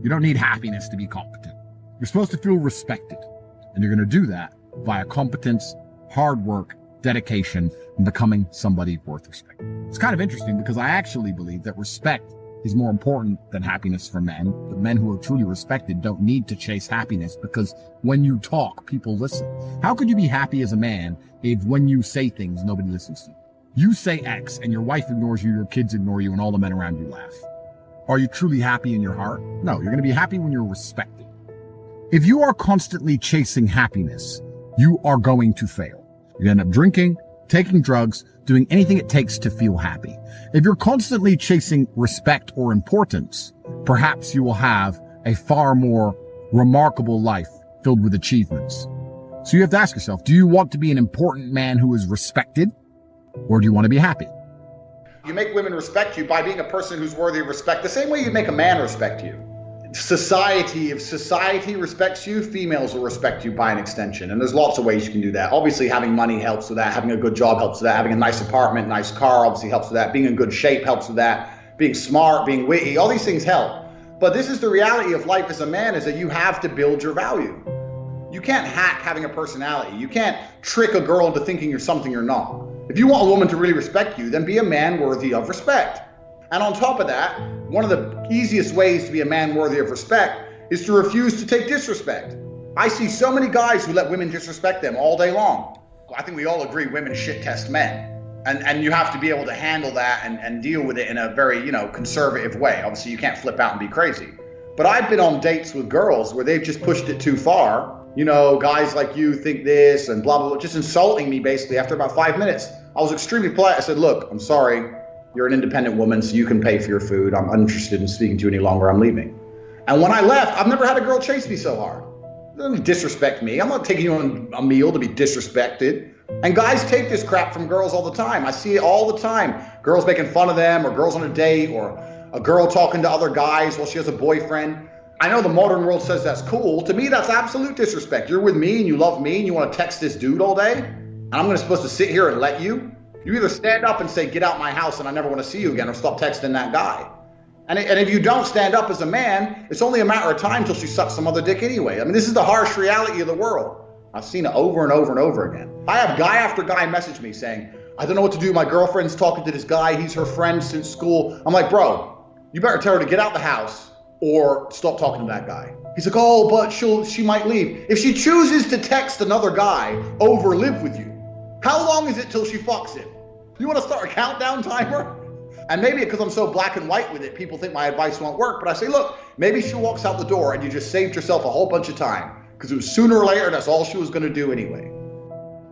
You don't need happiness to be competent. You're supposed to feel respected. And you're going to do that via competence, hard work, dedication, and becoming somebody worth respect. It's kind of interesting because I actually believe that respect is more important than happiness for men. The men who are truly respected don't need to chase happiness because when you talk, people listen. How could you be happy as a man if when you say things, nobody listens to you? You say X and your wife ignores you, your kids ignore you, and all the men around you laugh. Are you truly happy in your heart? No, you're going to be happy when you're respected. If you are constantly chasing happiness, you are going to fail. You end up drinking, taking drugs, doing anything it takes to feel happy. If you're constantly chasing respect or importance, perhaps you will have a far more remarkable life filled with achievements. So you have to ask yourself, do you want to be an important man who is respected, or do you want to be happy? You make women respect you by being a person who's worthy of respect, the same way you make a man respect you. If society respects you, females will respect you by an extension. And there's lots of ways you can do that. Obviously, having money helps with that. Having a good job helps with that. Having a nice apartment, nice car obviously helps with that. Being in good shape helps with that. Being smart, being witty, all these things help. But this is the reality of life as a man, is that you have to build your value. You can't hack having a personality. You can't trick a girl into thinking you're something you're not. If you want a woman to really respect you, then be a man worthy of respect. And on top of that, one of the easiest ways to be a man worthy of respect is to refuse to take disrespect. I see so many guys who let women disrespect them all day long. I think we all agree women shit test men. And you have to be able to handle that and deal with it in a very, conservative way. Obviously, you can't flip out and be crazy. But I've been on dates with girls where they've just pushed it too far. Guys like you think this and blah, blah, blah, just insulting me basically after about 5 minutes. I was extremely polite. I said, look, I'm sorry. You're an independent woman, so you can pay for your food. I'm uninterested in speaking to you any longer. I'm leaving. And when I left, I've never had a girl chase me so hard. Don't disrespect me. I'm not taking you on a meal to be disrespected. And guys take this crap from girls all the time. I see it all the time. Girls making fun of them, or girls on a date, or a girl talking to other guys while she has a boyfriend. I know the modern world says that's cool. To me, that's absolute disrespect. You're with me and you love me and you want to text this dude all day? And I'm supposed to sit here and let you? You either stand up and say, get out my house and I never want to see you again, or stop texting that guy. And if you don't stand up as a man, it's only a matter of time till she sucks some other dick anyway. I mean, this is the harsh reality of the world. I've seen it over and over and over again. I have guy after guy message me saying, I don't know what to do. My girlfriend's talking to this guy. He's her friend since school. I'm like, bro, you better tell her to get out the house or stop talking to that guy. He's like, oh, but she might leave. If she chooses to text another guy over live with you, how long is it till she fucks him? You want to start a countdown timer? And maybe because I'm so black and white with it, people think my advice won't work. But I say, look, maybe she walks out the door and you just saved yourself a whole bunch of time, because it was sooner or later, that's all she was going to do anyway.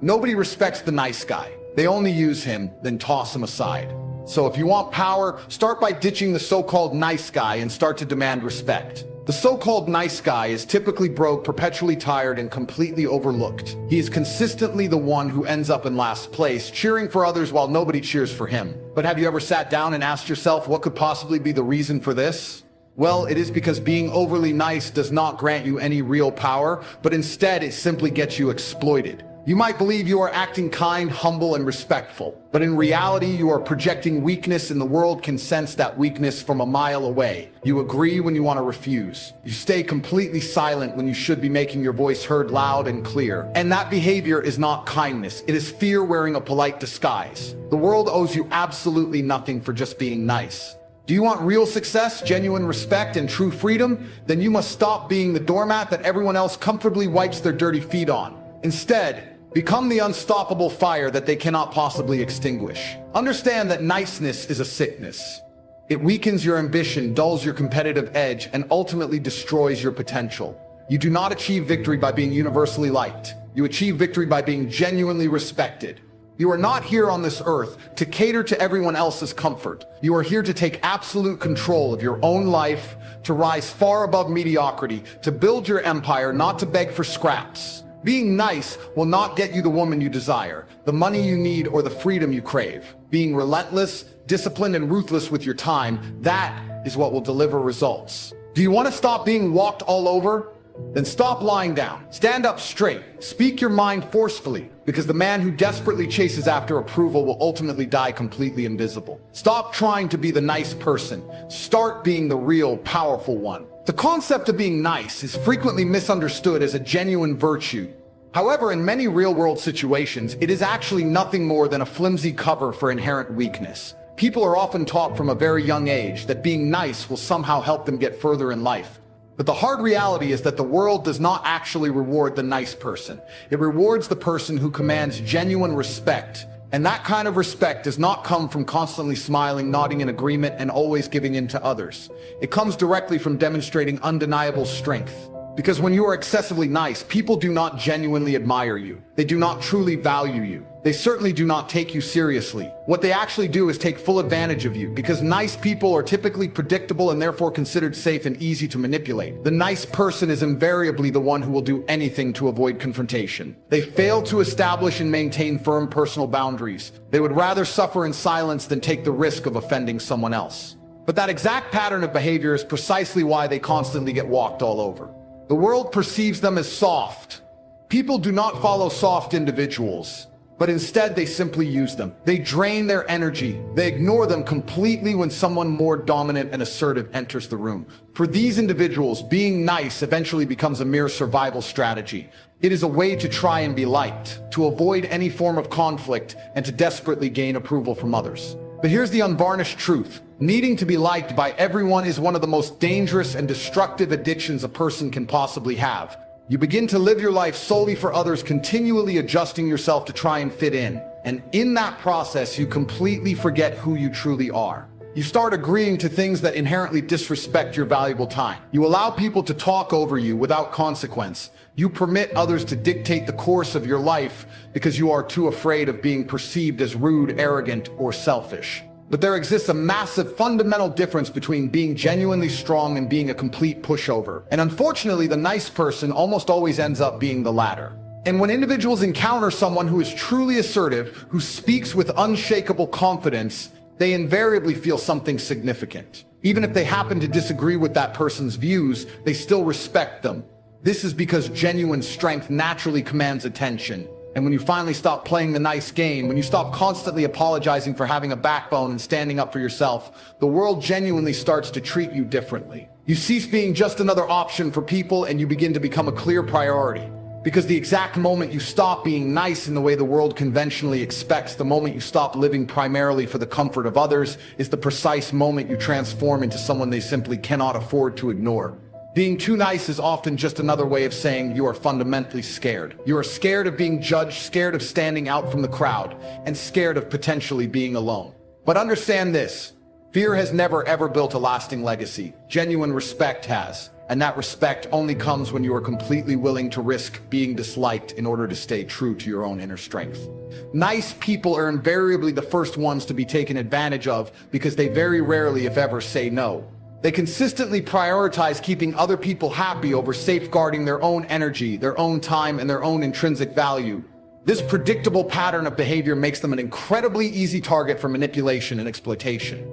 Nobody respects the nice guy. They only use him, then toss him aside. So if you want power, start by ditching the so-called nice guy and start to demand respect. The so-called nice guy is typically broke, perpetually tired, and completely overlooked. He is consistently the one who ends up in last place, cheering for others while nobody cheers for him. But have you ever sat down and asked yourself what could possibly be the reason for this? Well, it is because being overly nice does not grant you any real power, but instead it simply gets you exploited. You might believe you are acting kind, humble, and respectful, but in reality you are projecting weakness, and the world can sense that weakness from a mile away. You agree when you want to refuse. You stay completely silent when you should be making your voice heard loud and clear. And that behavior is not kindness, it is fear wearing a polite disguise. The world owes you absolutely nothing for just being nice. Do you want real success, genuine respect, and true freedom? Then you must stop being the doormat that everyone else comfortably wipes their dirty feet on. Instead, become the unstoppable fire that they cannot possibly extinguish. Understand that niceness is a sickness. It weakens your ambition, dulls your competitive edge, and ultimately destroys your potential. You do not achieve victory by being universally liked. You achieve victory by being genuinely respected. You are not here on this earth to cater to everyone else's comfort. You are here to take absolute control of your own life, to rise far above mediocrity, to build your empire, not to beg for scraps. Being nice will not get you the woman you desire, the money you need, or the freedom you crave. Being relentless, disciplined, and ruthless with your time, that is what will deliver results. Do you want to stop being walked all over? Then stop lying down. Stand up straight. Speak your mind forcefully, because the man who desperately chases after approval will ultimately die completely invisible. Stop trying to be the nice person. Start being the real, powerful one. The concept of being nice is frequently misunderstood as a genuine virtue. However, in many real-world situations, it is actually nothing more than a flimsy cover for inherent weakness. People are often taught from a very young age that being nice will somehow help them get further in life. But the hard reality is that the world does not actually reward the nice person. It rewards the person who commands genuine respect. And that kind of respect does not come from constantly smiling, nodding in agreement, and always giving in to others. It comes directly from demonstrating undeniable strength. Because when you are excessively nice, people do not genuinely admire you. They do not truly value you. They certainly do not take you seriously. What they actually do is take full advantage of you, because nice people are typically predictable and therefore considered safe and easy to manipulate. The nice person is invariably the one who will do anything to avoid confrontation. They fail to establish and maintain firm personal boundaries. They would rather suffer in silence than take the risk of offending someone else. But that exact pattern of behavior is precisely why they constantly get walked all over. The world perceives them as soft. People do not follow soft individuals, but instead they simply use them. They drain their energy. They ignore them completely when someone more dominant and assertive enters the room. For these individuals, being nice eventually becomes a mere survival strategy. It is a way to try and be liked, to avoid any form of conflict, and to desperately gain approval from others. But here's the unvarnished truth. Needing to be liked by everyone is one of the most dangerous and destructive addictions a person can possibly have. You begin to live your life solely for others, continually adjusting yourself to try and fit in. And in that process, you completely forget who you truly are. You start agreeing to things that inherently disrespect your valuable time. You allow people to talk over you without consequence. You permit others to dictate the course of your life because you are too afraid of being perceived as rude, arrogant, or selfish. But there exists a massive fundamental difference between being genuinely strong and being a complete pushover. And unfortunately, the nice person almost always ends up being the latter. And when individuals encounter someone who is truly assertive, who speaks with unshakable confidence, they invariably feel something significant. Even if they happen to disagree with that person's views, they still respect them. This is because genuine strength naturally commands attention. And when you finally stop playing the nice game, when you stop constantly apologizing for having a backbone and standing up for yourself, the world genuinely starts to treat you differently. You cease being just another option for people and you begin to become a clear priority. Because the exact moment you stop being nice in the way the world conventionally expects, the moment you stop living primarily for the comfort of others, is the precise moment you transform into someone they simply cannot afford to ignore. Being too nice is often just another way of saying you are fundamentally scared. You are scared of being judged, scared of standing out from the crowd, and scared of potentially being alone. But understand this, fear has never ever built a lasting legacy. Genuine respect has. And that respect only comes when you are completely willing to risk being disliked in order to stay true to your own inner strength. Nice people are invariably the first ones to be taken advantage of because they very rarely, if ever, say no. They consistently prioritize keeping other people happy over safeguarding their own energy, their own time, and their own intrinsic value. This predictable pattern of behavior makes them an incredibly easy target for manipulation and exploitation.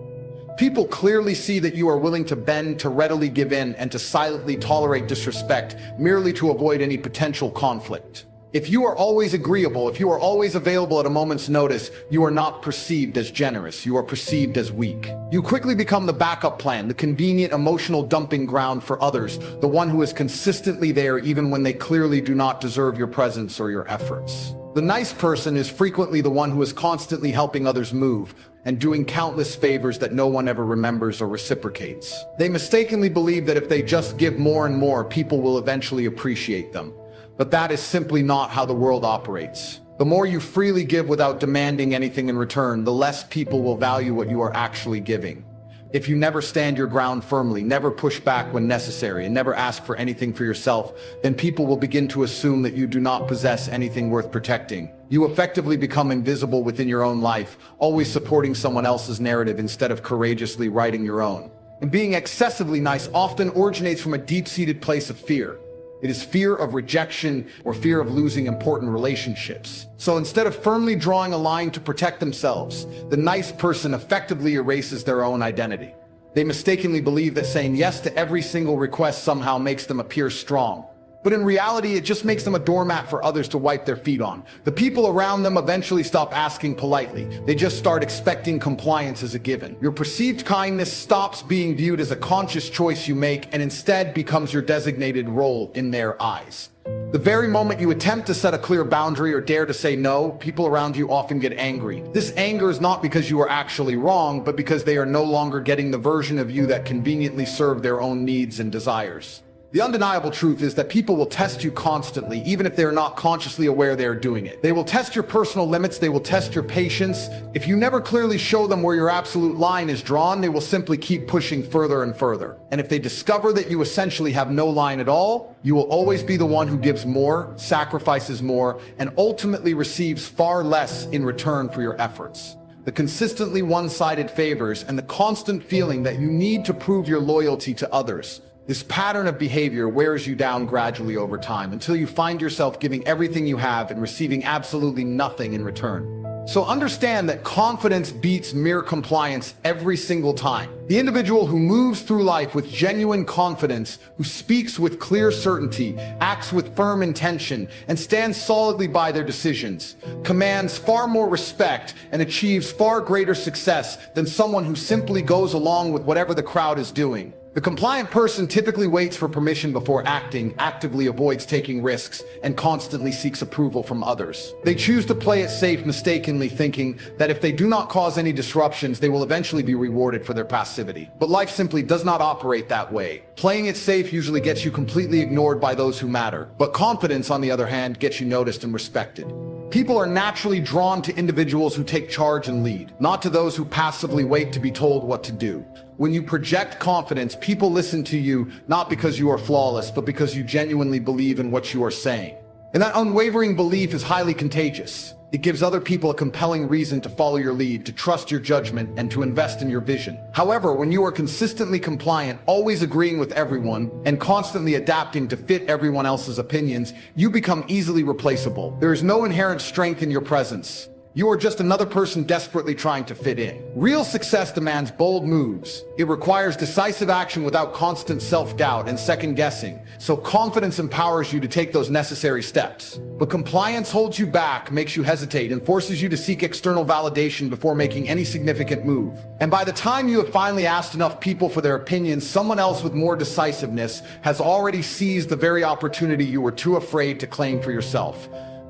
People clearly see that you are willing to bend, to readily give in, and to silently tolerate disrespect merely to avoid any potential conflict. If you are always agreeable, if you are always available at a moment's notice, you are not perceived as generous, you are perceived as weak. You quickly become the backup plan, the convenient emotional dumping ground for others, the one who is consistently there even when they clearly do not deserve your presence or your efforts. The nice person is frequently the one who is constantly helping others move and doing countless favors that no one ever remembers or reciprocates. They mistakenly believe that if they just give more and more, people will eventually appreciate them. But that is simply not how the world operates. The more you freely give without demanding anything in return, the less people will value what you are actually giving. If you never stand your ground firmly, never push back when necessary, and never ask for anything for yourself, then people will begin to assume that you do not possess anything worth protecting. You effectively become invisible within your own life, always supporting someone else's narrative instead of courageously writing your own. And being excessively nice often originates from a deep-seated place of fear. It is fear of rejection or fear of losing important relationships. So instead of firmly drawing a line to protect themselves, the nice person effectively erases their own identity. They mistakenly believe that saying yes to every single request somehow makes them appear strong. But in reality, it just makes them a doormat for others to wipe their feet on. The people around them eventually stop asking politely. They just start expecting compliance as a given. Your perceived kindness stops being viewed as a conscious choice you make and instead becomes your designated role in their eyes. The very moment you attempt to set a clear boundary or dare to say no, people around you often get angry. This anger is not because you are actually wrong, but because they are no longer getting the version of you that conveniently serve their own needs and desires. The undeniable truth is that people will test you constantly, even if they're not consciously aware they are doing it. They will test your personal limits, they will test your patience. If you never clearly show them where your absolute line is drawn, they will simply keep pushing further and further. And if they discover that you essentially have no line at all, you will always be the one who gives more, sacrifices more, and ultimately receives far less in return for your efforts. The consistently one-sided favors and the constant feeling that you need to prove your loyalty to others. This pattern of behavior wears you down gradually over time until you find yourself giving everything you have and receiving absolutely nothing in return. So understand that confidence beats mere compliance every single time. The individual who moves through life with genuine confidence, who speaks with clear certainty, acts with firm intention, and stands solidly by their decisions, commands far more respect and achieves far greater success than someone who simply goes along with whatever the crowd is doing. The compliant person typically waits for permission before acting, actively avoids taking risks, and constantly seeks approval from others. They choose to play it safe, mistakenly thinking that if they do not cause any disruptions, they will eventually be rewarded for their passivity. But life simply does not operate that way. Playing it safe usually gets you completely ignored by those who matter. But confidence, on the other hand, gets you noticed and respected. People are naturally drawn to individuals who take charge and lead, not to those who passively wait to be told what to do. When you project confidence, people listen to you not because you are flawless, but because you genuinely believe in what you are saying. And that unwavering belief is highly contagious. It gives other people a compelling reason to follow your lead, to trust your judgment, and to invest in your vision. However, when you are consistently compliant, always agreeing with everyone, and constantly adapting to fit everyone else's opinions, you become easily replaceable. There is no inherent strength in your presence. You are just another person desperately trying to fit in. Real success demands bold moves. It requires decisive action without constant self-doubt and second-guessing. So confidence empowers you to take those necessary steps. But compliance holds you back, makes you hesitate, and forces you to seek external validation before making any significant move. And by the time you have finally asked enough people for their opinions, someone else with more decisiveness has already seized the very opportunity you were too afraid to claim for yourself.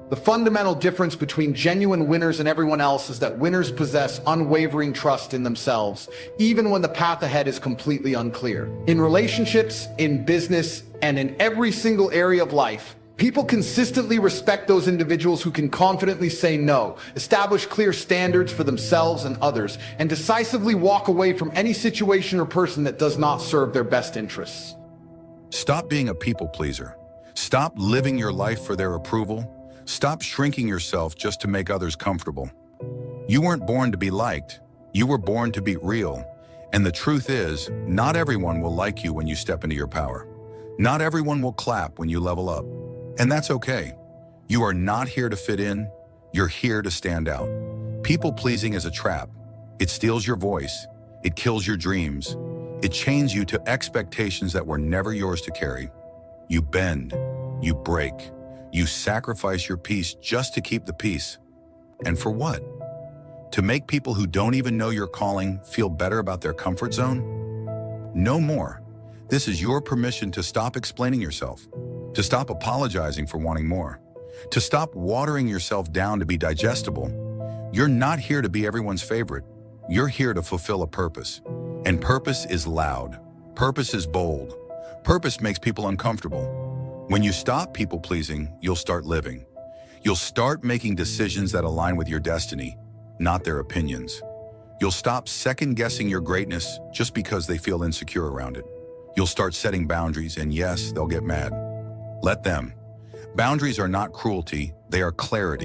The fundamental difference between genuine winners and everyone else is that winners possess unwavering trust in themselves, even when the path ahead is completely unclear. In relationships, in business, and in every single area of life, people consistently respect those individuals who can confidently say no, establish clear standards for themselves and others, and decisively walk away from any situation or person that does not serve their best interests. Stop being a people pleaser. Stop living your life for their approval. Stop shrinking yourself just to make others comfortable. You weren't born to be liked. You were born to be real. And the truth is, not everyone will like you when you step into your power. Not everyone will clap when you level up. And that's okay. You are not here to fit in. You're here to stand out. People pleasing is a trap. It steals your voice. It kills your dreams. It chains you to expectations that were never yours to carry. You bend. You break. You sacrifice your peace just to keep the peace. And for what? To make people who don't even know your calling feel better about their comfort zone? No more. This is your permission to stop explaining yourself, to stop apologizing for wanting more, to stop watering yourself down to be digestible. You're not here to be everyone's favorite. You're here to fulfill a purpose. And purpose is loud. Purpose is bold. Purpose makes people uncomfortable. When you stop people-pleasing, you'll start living. You'll start making decisions that align with your destiny, not their opinions. You'll stop second-guessing your greatness just because they feel insecure around it. You'll start setting boundaries, and yes, they'll get mad. Let them. Boundaries are not cruelty, they are clarity.